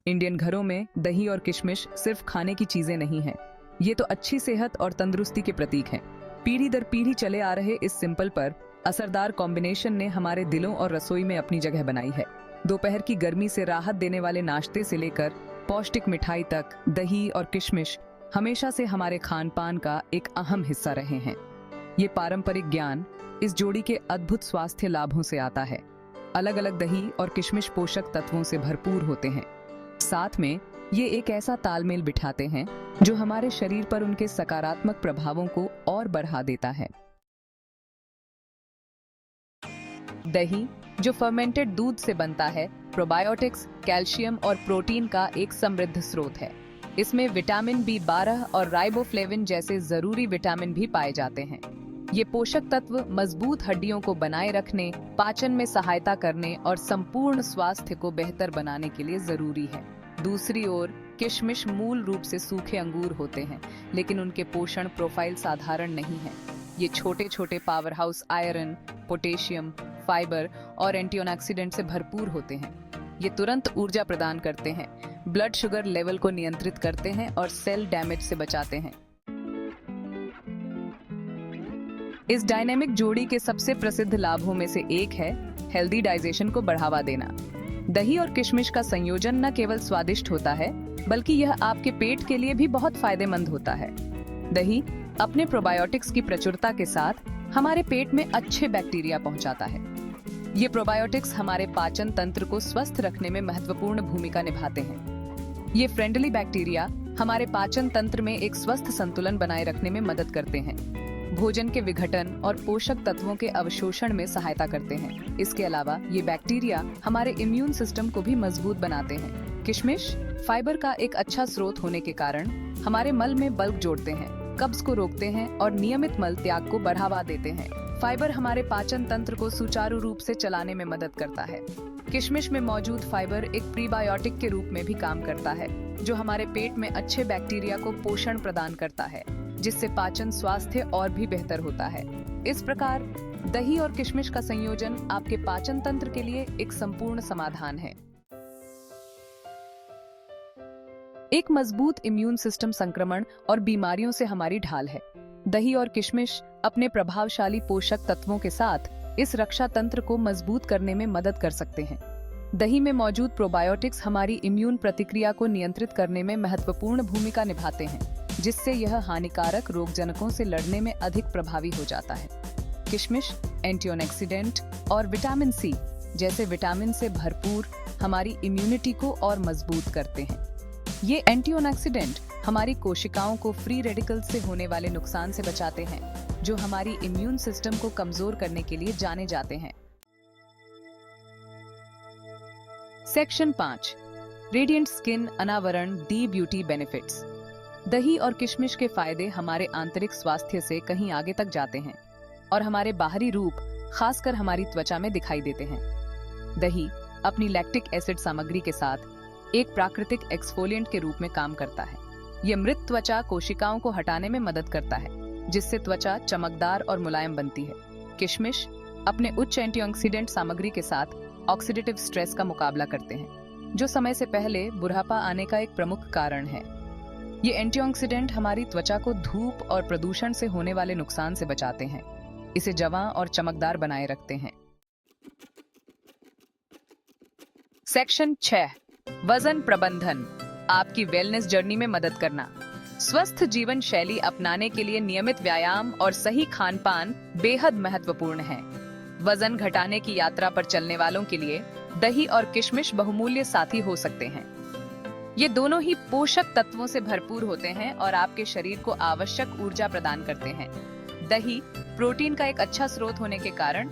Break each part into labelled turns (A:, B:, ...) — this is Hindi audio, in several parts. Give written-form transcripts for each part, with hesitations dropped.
A: इंडियन घरों में दही और किशमिश सिर्फ खाने की चीजें नहीं हैं, ये तो अच्छी सेहत और तंदुरुस्ती के प्रतीक हैं। पीढ़ी दर पीढ़ी चले आ रहे इस सिंपल पर असरदार कॉम्बिनेशन ने हमारे दिलों और रसोई में अपनी जगह बनाई है। दोपहर की गर्मी से राहत देने वाले नाश्ते से लेकर पौष्टिक मिठाई तक दही और किशमिश हमेशा से हमारे खान पान का एक अहम हिस्सा रहे हैं। ये पारंपरिक ज्ञान इस जोड़ी के अद्भुत स्वास्थ्य लाभों से आता है। अलग अलग दही और किशमिश पोषक तत्वों से भरपूर होते हैं। साथ में ये एक ऐसा तालमेल बिठाते हैं जो हमारे शरीर पर उनके सकारात्मक प्रभावों को और बढ़ा देता है। दही, जो फर्मेंटेड दूध से बनता है, प्रोबायोटिक्स, कैल्शियम और प्रोटीन का एक समृद्ध स्रोत है। इसमें विटामिन B12 और राइबोफ्लेविन जैसे जरूरी विटामिन भी पाए जाते हैं। ये पोषक तत्व मजबूत हड्डियों को बनाए रखने, पाचन में सहायता करने और संपूर्ण स्वास्थ्य को बेहतर बनाने के लिए जरूरी है। दूसरी ओर किशमिश मूल रूप से सूखे अंगूर होते हैं, लेकिन उनके पोषण प्रोफाइल साधारण नहीं है। ये छोटे छोटे power house iron, potassium, fibre और एंटीऑक्सीडेंट से भरपूर होते हैं। ये तुरंत ऊर्जा प्रदान करते हैं, ब्लड शुगर लेवल को नियंत्रित करते हैं और सेल डैमेज से बचाते हैं। इस डायनेमिक जोड़ी के सबसे प्रसिद्ध लाभों में से एक है हेल्दी डाइजेशन को बढ़ावा देना। दही और किशमिश का संयोजन न केवल स्वादिष्ट होता है, बल्कि यह आपके पेट के लिए भी बहुत फायदेमंद होता है। दही अपने प्रोबायोटिक्स की प्रचुरता के साथ हमारे पेट में अच्छे बैक्टीरिया पहुंचाता है। ये प्रोबायोटिक्स हमारे पाचन तंत्र को स्वस्थ रखने में महत्वपूर्ण भूमिका निभाते हैं। ये फ्रेंडली बैक्टीरिया हमारे पाचन तंत्र में एक स्वस्थ संतुलन बनाए रखने में मदद करते हैं, भोजन के विघटन और पोषक तत्वों के अवशोषण में सहायता करते हैं। इसके अलावा ये बैक्टीरिया हमारे इम्यून सिस्टम को भी मजबूत बनाते हैं। किशमिश फाइबर का एक अच्छा स्रोत होने के कारण हमारे मल में बल्क जोड़ते हैं, कब्ज को रोकते हैं और नियमित मल त्याग को बढ़ावा देते हैं। फाइबर हमारे पाचन तंत्र को सुचारू रूप से चलाने में मदद करता है। किशमिश में मौजूद फाइबर एक प्रीबायोटिक के रूप में भी काम करता है, जो हमारे पेट में अच्छे बैक्टीरिया को पोषण प्रदान करता है, जिससे पाचन स्वास्थ्य और भी बेहतर होता है। इस प्रकार दही और किशमिश का संयोजन आपके पाचन तंत्र के लिए एक संपूर्ण समाधान है। एक मजबूत इम्यून सिस्टम संक्रमण और बीमारियों से हमारी ढाल है। दही और किशमिश अपने प्रभावशाली पोषक तत्वों के साथ इस रक्षा तंत्र को मजबूत करने में मदद कर सकते हैं। दही में मौजूद प्रोबायोटिक्स हमारी इम्यून प्रतिक्रिया को नियंत्रित करने में महत्वपूर्ण भूमिका निभाते हैं, जिससे यह हानिकारक रोगजनकों से लड़ने में अधिक प्रभावी हो जाता है। किशमिश एंटीऑक्सीडेंट और विटामिन C जैसे विटामिन से भरपूर हमारी इम्यूनिटी को और मजबूत करते हैं। ये एंटीऑक्सीडेंट हमारी कोशिकाओं को फ्री रेडिकल्स से होने वाले नुकसान से बचाते हैं, जो हमारी इम्यून सिस्टम को कमजोर करने के लिए जाने जाते हैं। सेक्शन 5, रेडिएंट स्किन अनावरण डी ब्यूटी बेनिफिट्स। दही और किशमिश के फायदे हमारे आंतरिक स्वास्थ्य से कहीं आगे तक जाते हैं और हमारे बाहरी रूप, खासकर हमारी त्वचा में दिखाई देते हैं। दही अपनी लैक्टिक एसिड सामग्री के साथ एक प्राकृतिक एक्सफोलिएंट के रूप में काम करता है। यह मृत त्वचा कोशिकाओं को हटाने में मदद करता है, जिससे त्वचा चमकदार और मुलायम बनती है। किशमिश अपने उच्च एंटीऑक्सीडेंट सामग्री के साथ ऑक्सीडेटिव स्ट्रेस का मुकाबला करते हैं, जो समय से पहले बुढ़ापा आने का एक प्रमुख कारण है। ये एंटीऑक्सीडेंट हमारी त्वचा को धूप और प्रदूषण से होने वाले नुकसान से बचाते हैं, इसे जवां और चमकदार बनाए रखते हैं। सेक्शन 6, वजन प्रबंधन, आपकी वेलनेस जर्नी में मदद करना। स्वस्थ जीवन शैली अपनाने के लिए नियमित व्यायाम और सही खान-पान बेहद महत्वपूर्ण है। वजन घटाने की यात्रा पर चलने वालों के लिए दही और किशमिश बहुमूल्य साथी हो सकते हैं। ये दोनों ही पोषक तत्वों से भरपूर होते हैं और आपके शरीर को आवश्यक ऊर्जा प्रदान करते हैं। दही प्रोटीन का एक अच्छा स्रोत होने के कारण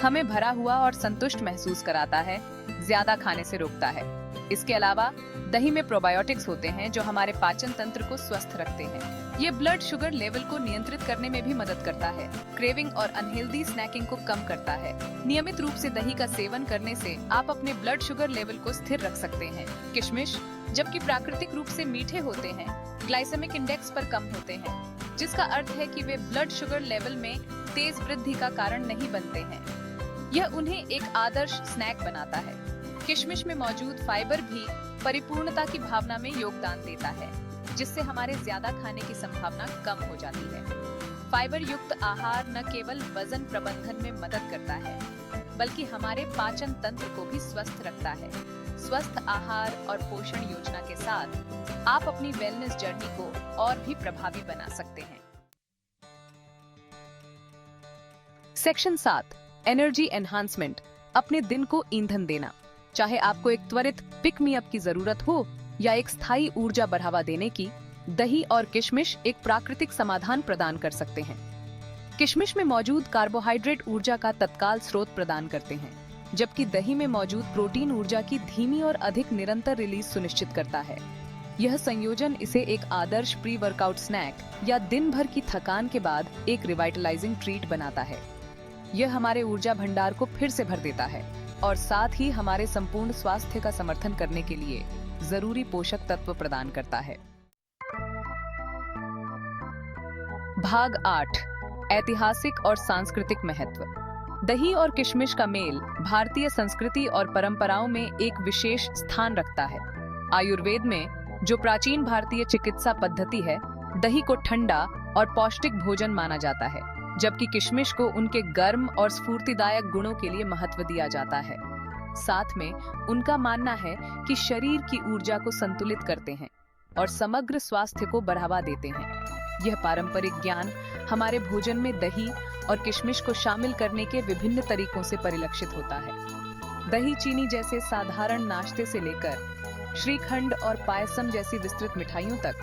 A: हमें भरा हुआ और संतुष्ट महसूस कराता है, ज्यादा खाने से रोकता है। इसके अलावा दही में प्रोबायोटिक्स होते हैं, जो हमारे पाचन तंत्र को स्वस्थ रखते हैं। ये ब्लड शुगर लेवल को नियंत्रित करने में भी मदद करता है, क्रेविंग और अनहेल्दी स्नैकिंग को कम करता है। नियमित रूप से दही का सेवन करने से आप अपने ब्लड शुगर लेवल को स्थिर रख सकते हैं। किशमिश जबकि प्राकृतिक रूप से मीठे होते हैं, ग्लाइसेमिक इंडेक्स पर कम होते हैं, जिसका अर्थ है कि वे ब्लड शुगर लेवल में तेज वृद्धि का कारण नहीं बनते हैं। यह उन्हें एक आदर्श स्नैक बनाता है। किशमिश में मौजूद फाइबर भी परिपूर्णता की भावना में योगदान देता है, जिससे हमारे ज्यादा खाने की संभावना कम हो जाती है। फाइबर युक्त आहार न केवल वजन प्रबंधन में मदद करता है, बल्कि हमारे पाचन तंत्र को भी स्वस्थ रखता है। स्वस्थ आहार और पोषण योजना के साथ आप अपनी वेलनेस जर्नी को और भी प्रभावी बना सकते हैं। सेक्शन 7, एनर्जी एनहांसमेंट, अपने दिन को ईंधन देना। चाहे आपको एक त्वरित पिक मी अप की जरूरत हो या एक स्थायी ऊर्जा बढ़ावा देने की, दही और किशमिश एक प्राकृतिक समाधान प्रदान कर सकते हैं। किशमिश में मौजूद कार्बोहाइड्रेट ऊर्जा का तत्काल स्रोत प्रदान करते हैं, जबकि दही में मौजूद प्रोटीन ऊर्जा की धीमी और अधिक निरंतर रिलीज सुनिश्चित करता है। यह संयोजन इसे एक आदर्श प्री वर्कआउट स्नैक या दिन भर की थकान के बाद एक रिवाइटलाइजिंग ट्रीट बनाता है। यह हमारे ऊर्जा भंडार को फिर से भर देता है और साथ ही हमारे संपूर्ण स्वास्थ्य का समर्थन करने के लिए जरूरी पोषक तत्व प्रदान करता है। भाग 8, ऐतिहासिक और सांस्कृतिक महत्व। दही और किशमिश का मेल भारतीय संस्कृति और परंपराओं में एक विशेष स्थान रखता है। आयुर्वेद में, जो प्राचीन भारतीय चिकित्सा पद्धति है, दही को ठंडा और पौष्टिक भोजन माना जाता है, जबकि किशमिश को उनके गर्म और स्फूर्तिदायक गुणों के लिए महत्व दिया जाता है। साथ में उनका मानना है कि शरीर की ऊर्जा को संतुलित करते हैं और समग्र स्वास्थ्य को बढ़ावा देते हैं। यह पारंपरिक ज्ञान हमारे भोजन में दही और किशमिश को शामिल करने के विभिन्न तरीकों से परिलक्षित होता है। दही चीनी जैसे साधारण नाश्ते से लेकर श्रीखंड और पायसम जैसी विस्तृत मिठाइयों तक,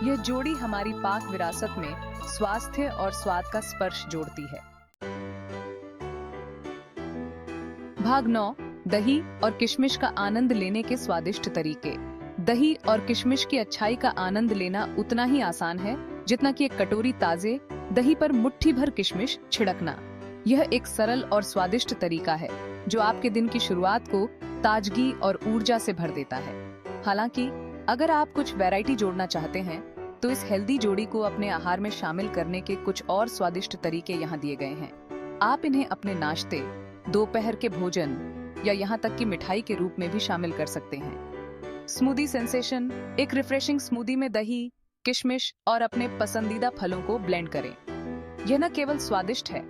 A: यह जोड़ी हमारी पाक विरासत में स्वास्थ्य और स्वाद का स्पर्श जोड़ती है। भाग 9, दही और किशमिश का आनंद लेने के स्वादिष्ट तरीके। दही और किशमिश की अच्छाई का आनंद लेना उतना ही आसान है जितना कि एक कटोरी ताजे दही पर मुट्ठी भर किशमिश छिड़कना। यह एक सरल और स्वादिष्ट तरीका है जो आपके दिन की शुरुआत को ताजगी और ऊर्जा से भर देता है। हालांकि अगर आप कुछ वैरायटी जोड़ना चाहते हैं तो इस हेल्दी जोड़ी को अपने आहार में शामिल करने के कुछ और स्वादिष्ट तरीके यहाँ दिए गए हैं। आप इन्हें अपने नाश्ते, दोपहर के भोजन या यहाँ तक कि मिठाई के रूप में भी शामिल कर सकते हैं। स्मूदी सेंसेशन, एक रिफ्रेशिंग स्मूदी में दही, किशमिश और अपने पसंदीदा फलों को ब्लेंड करें। यह न केवल स्वादिष्ट है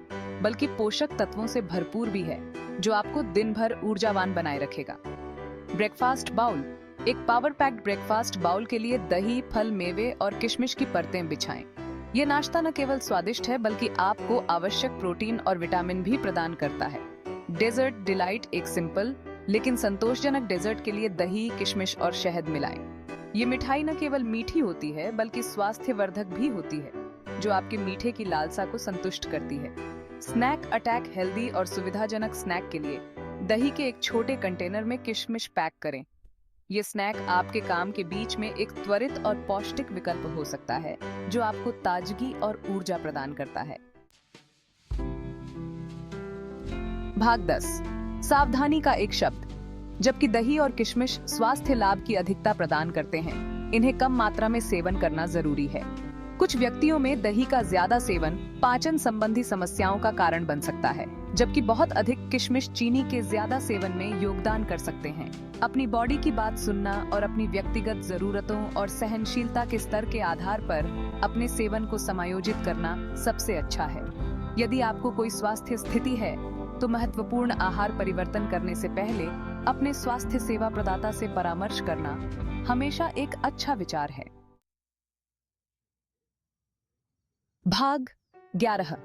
A: बल्कि पोषक तत्वों से भरपूर भी है, जो आपको दिन भर ऊर्जावान बनाए रखेगा। ब्रेकफास्ट बाउल, एक पावर पैक्ड ब्रेकफास्ट बाउल के लिए दही, फल, मेवे और किशमिश की परतें बिछाएं। यह नाश्ता न केवल स्वादिष्ट है बल्कि आपको आवश्यक प्रोटीन और विटामिन भी प्रदान करता है। डेजर्ट डिलाइट, एक सिंपल लेकिन संतोषजनक डेजर्ट के लिए दही, किशमिश और शहद मिलाएं। ये मिठाई न केवल मीठी होती है बल्कि स्वास्थ्यवर्धक भी होती है, जो आपके मीठे की लालसा को संतुष्ट करती है। स्नैक अटैक, हेल्दी और सुविधाजनक स्नैक के लिए दही के एक छोटे कंटेनर में किशमिश पैक करें। ये स्नैक आपके काम के बीच में एक त्वरित और पौष्टिक विकल्प हो सकता है, जो आपको ताजगी और ऊर्जा प्रदान करता है। भाग 10, सावधानी का एक शब्द। जबकि दही और किशमिश स्वास्थ्य लाभ की अधिकता प्रदान करते हैं, इन्हें कम मात्रा में सेवन करना जरूरी है। कुछ व्यक्तियों में दही का ज्यादा सेवन पाचन संबंधी समस्याओं का कारण बन सकता है, जबकि बहुत अधिक किशमिश चीनी के ज्यादा सेवन में योगदान कर सकते हैं। अपनी बॉडी की बात सुनना और अपनी व्यक्तिगत जरूरतों और सहनशीलता के स्तर के आधार पर अपने सेवन को समायोजित करना सबसे अच्छा है। यदि आपको कोई स्वास्थ्य स्थिति है तो महत्वपूर्ण आहार परिवर्तन करने से पहले अपने स्वास्थ्य सेवा प्रदाता से परामर्श करना हमेशा एक अच्छा विचार है। भाग 11,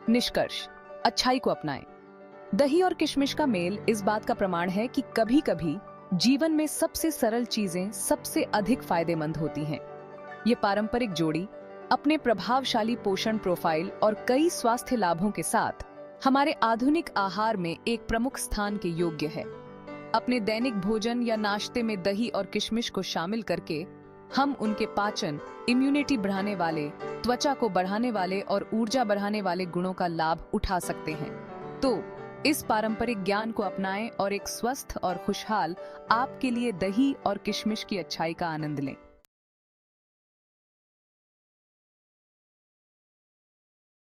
A: निष्कर्ष, अच्छाई को अपनाएं। दही और किशमिश का मेल इस बात का प्रमाण है कि कभी-कभी जीवन में सबसे सरल चीजें सबसे अधिक फायदेमंद होती हैं। ये पारंपरिक जोड़ी अपने प्रभावशाली पोषण प्रोफाइल और कई स्वास्थ्य लाभों के साथ हमारे आधुनिक आहार में एक प्रमुख स्थान के योग्य है। अपने दैनिक भोजन या नाश्ते में दही और किशमिश को शामिल करके हम उनके पाचन, इम्यूनिटी बढ़ाने वाले, त्वचा को बढ़ाने वाले और ऊर्जा बढ़ाने वाले गुणों का लाभ उठा सकते हैं। तो इस पारंपरिक ज्ञान को अपनाएं और एक स्वस्थ और खुशहाल आपके लिए दही और किशमिश की अच्छाई का आनंद लें।